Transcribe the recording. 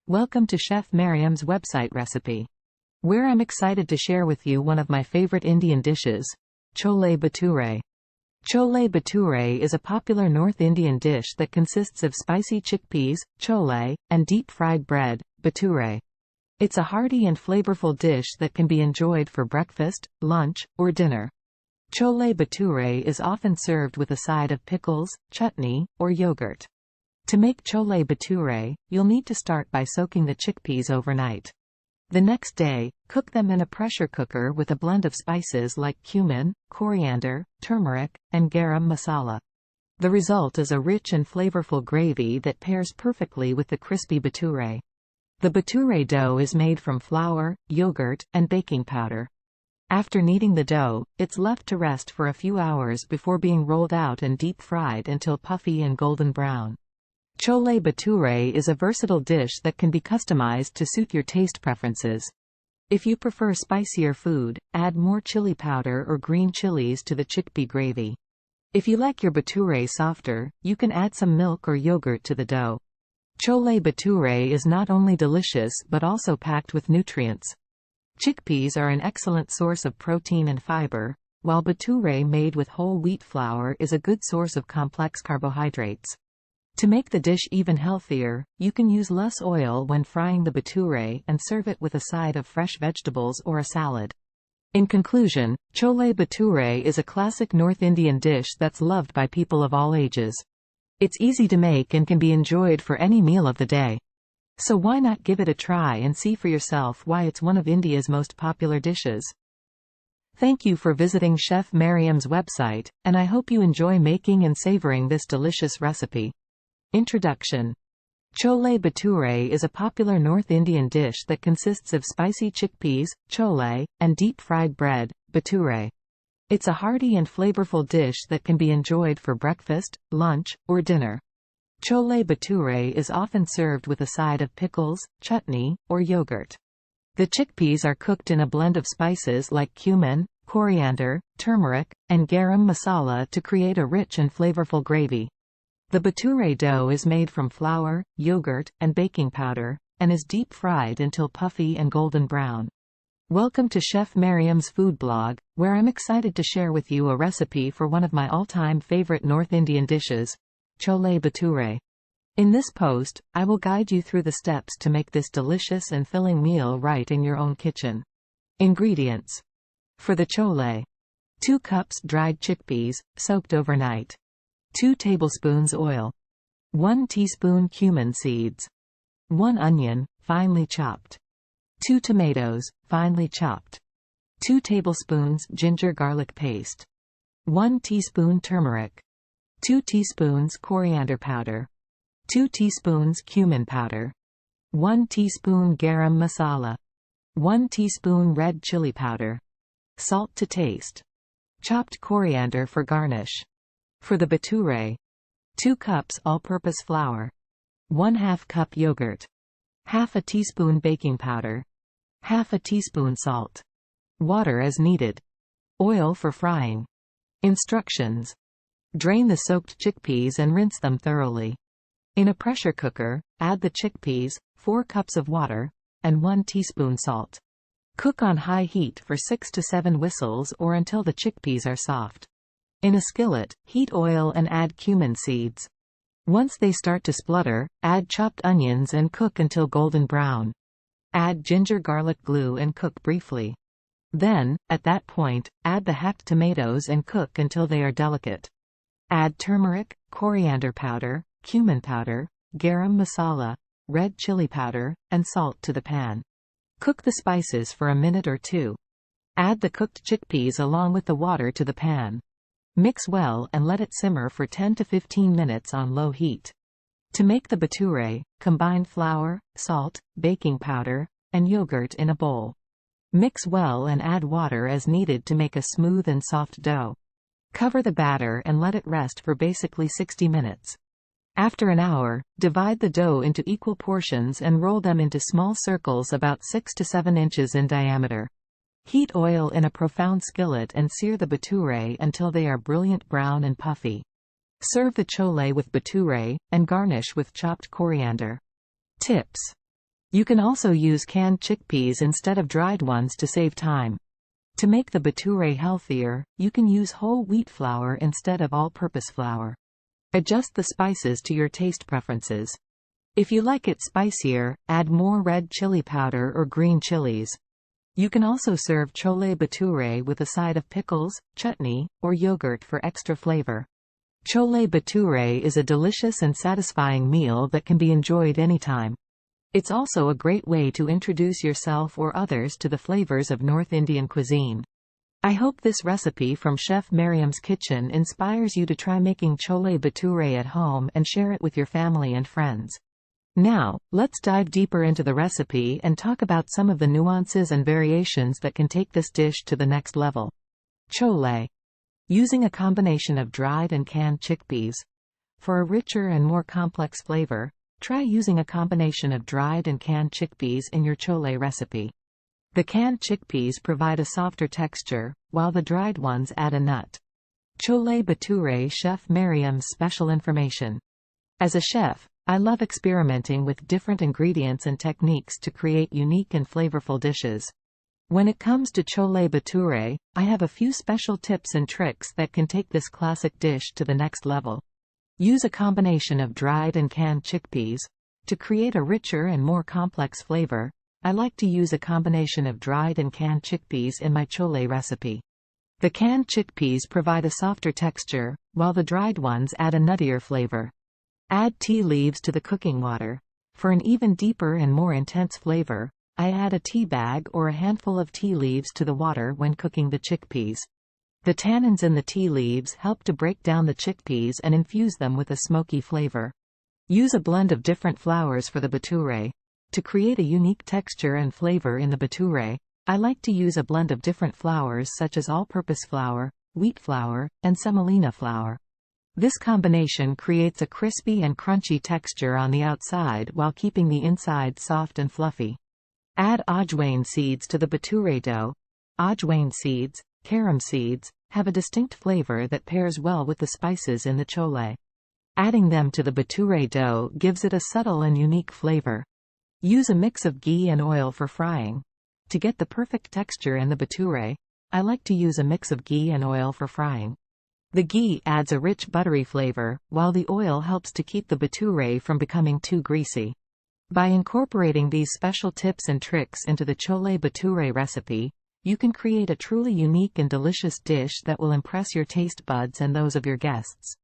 Welcome to Chef Mariam's website recipe, where I'm excited to share with you one of my favorite Indian dishes, Chole Bhature. Chole Bhature is a popular North Indian dish that consists of spicy chickpeas, chole, and deep-fried bread, bhature. It's a hearty and flavorful dish that can be enjoyed for breakfast, lunch, or dinner. Chole Bhature is often served with a side of pickles, chutney, or yogurt. To make Chole Bhature, you'll need to start by soaking the chickpeas overnight. The next day, cook them in a pressure cooker with a blend of spices like cumin, coriander, turmeric, and garam masala. The result is a rich and flavorful gravy that pairs perfectly with the crispy bhature. The bhature dough is made from flour, yogurt, and baking powder. After kneading the dough, it's left to rest for a few hours before being rolled out and deep-fried until puffy and golden brown. Chole Bhature is a versatile dish that can be customized to suit your taste preferences. If you prefer spicier food, add more chili powder or green chilies to the chickpea gravy. If you like your bhature softer, you can add some milk or yogurt to the dough. Chole Bhature is not only delicious but also packed with nutrients. Chickpeas are an excellent source of protein and fiber, while bhature made with whole wheat flour is a good source of complex carbohydrates. To make the dish even healthier, you can use less oil when frying the bhature and serve it with a side of fresh vegetables or a salad. In conclusion, Chole Bhature is a classic North Indian dish that's loved by people of all ages. It's easy to make and can be enjoyed for any meal of the day. So why not give it a try and see for yourself why it's one of India's most popular dishes? Thank you for visiting Chef Mariam's website, and I hope you enjoy making and savoring this delicious recipe. Introduction. Chole Bhature is a popular North Indian dish that consists of spicy chickpeas, chole, and deep-fried bread, bhature. It's a hearty and flavorful dish that can be enjoyed for breakfast, lunch, or dinner. Chole Bhature is often served with a side of pickles, chutney, or yogurt. The chickpeas are cooked in a blend of spices like cumin, coriander, turmeric, and garam masala to create a rich and flavorful gravy. The bhature dough is made from flour, yogurt, and baking powder, and is deep-fried until puffy and golden brown. Welcome to Chef Mariam's food blog, where I'm excited to share with you a recipe for one of my all-time favorite North Indian dishes, Chole Bhature. In this post, I will guide you through the steps to make this delicious and filling meal right in your own kitchen. Ingredients. For the chole: 2 cups dried chickpeas, soaked overnight. 2 tablespoons oil. 1 teaspoon cumin seeds. 1 onion, finely chopped. 2 tomatoes, finely chopped. 2 tablespoons ginger garlic paste. 1 teaspoon turmeric. 2 teaspoons coriander powder. 2 teaspoons cumin powder. 1 teaspoon garam masala. 1 teaspoon red chili powder. Salt to taste. Chopped coriander for garnish. For the bhature: 2 cups all-purpose flour. 1/2 cup yogurt. Half a teaspoon baking powder. Half a teaspoon salt. Water as needed. Oil for frying. Instructions. Drain the soaked chickpeas and rinse them thoroughly. In a pressure cooker, add the chickpeas, 4 cups of water, and 1 teaspoon salt. Cook on high heat for 6 to 7 whistles or until the chickpeas are soft. In a skillet, heat oil and add cumin seeds. Once they start to splutter, add chopped onions and cook until golden brown. Add ginger garlic glue and cook briefly. Then, at that point, add the hacked tomatoes and cook until they are delicate. Add turmeric, coriander powder, cumin powder, garam masala, red chili powder, and salt to the pan. Cook the spices for a minute or 2. Add the cooked chickpeas along with the water to the pan. Mix well and let it simmer for 10 to 15 minutes on low heat. To make the bhature, combine flour, salt, baking powder, and yogurt in a bowl. Mix well and add water as needed to make a smooth and soft dough. Cover the batter and let it rest for basically 60 minutes. After an hour, divide the dough into equal portions and roll them into small circles about 6 to 7 inches in diameter. Heat oil in a profound skillet and sear the bhature until they are brilliant brown and puffy. Serve the chole with bhature, and garnish with chopped coriander. Tips. You can also use canned chickpeas instead of dried ones to save time. To make the bhature healthier, you can use whole wheat flour instead of all-purpose flour. Adjust the spices to your taste preferences. If you like it spicier, add more red chili powder or green chilies. You can also serve chole bhature with a side of pickles, chutney, or yogurt for extra flavor. Chole bhature is a delicious and satisfying meal that can be enjoyed anytime. It's also a great way to introduce yourself or others to the flavors of North Indian cuisine. I hope this recipe from Chef Mariam's kitchen inspires you to try making chole bhature at home and share it with your family and friends. Now, let's dive deeper into the recipe and talk about some of the nuances and variations that can take this dish to the next level. Chole. Using a combination of dried and canned chickpeas. For a richer and more complex flavor, try using a combination of dried and canned chickpeas in your chole recipe. The canned chickpeas provide a softer texture, while the dried ones add a nut. Chole bhature Chef Mariam's special information. As a chef, I love experimenting with different ingredients and techniques to create unique and flavorful dishes. When it comes to chole bhature, I have a few special tips and tricks that can take this classic dish to the next level. Use a combination of dried and canned chickpeas. To create a richer and more complex flavor, I like to use a combination of dried and canned chickpeas in my chole recipe. The canned chickpeas provide a softer texture, while the dried ones add a nuttier flavor. Add tea leaves to the cooking water. For an even deeper and more intense flavor, I add a tea bag or a handful of tea leaves to the water when cooking the chickpeas. The tannins in the tea leaves help to break down the chickpeas and infuse them with a smoky flavor. Use a blend of different flours for the bhature. To create a unique texture and flavor in the bhature, I like to use a blend of different flours such as all-purpose flour, wheat flour, and semolina flour. This combination creates a crispy and crunchy texture on the outside while keeping the inside soft and fluffy. Add ajwain seeds to the bhature dough. Ajwain seeds, carom seeds, have a distinct flavor that pairs well with the spices in the chole. Adding them to the bhature dough gives it a subtle and unique flavor. Use a mix of ghee and oil for frying. To get the perfect texture in the bhature, I like to use a mix of ghee and oil for frying. The ghee adds a rich buttery flavor, while the oil helps to keep the bhature from becoming too greasy. By incorporating these special tips and tricks into the chole bhature recipe, you can create a truly unique and delicious dish that will impress your taste buds and those of your guests.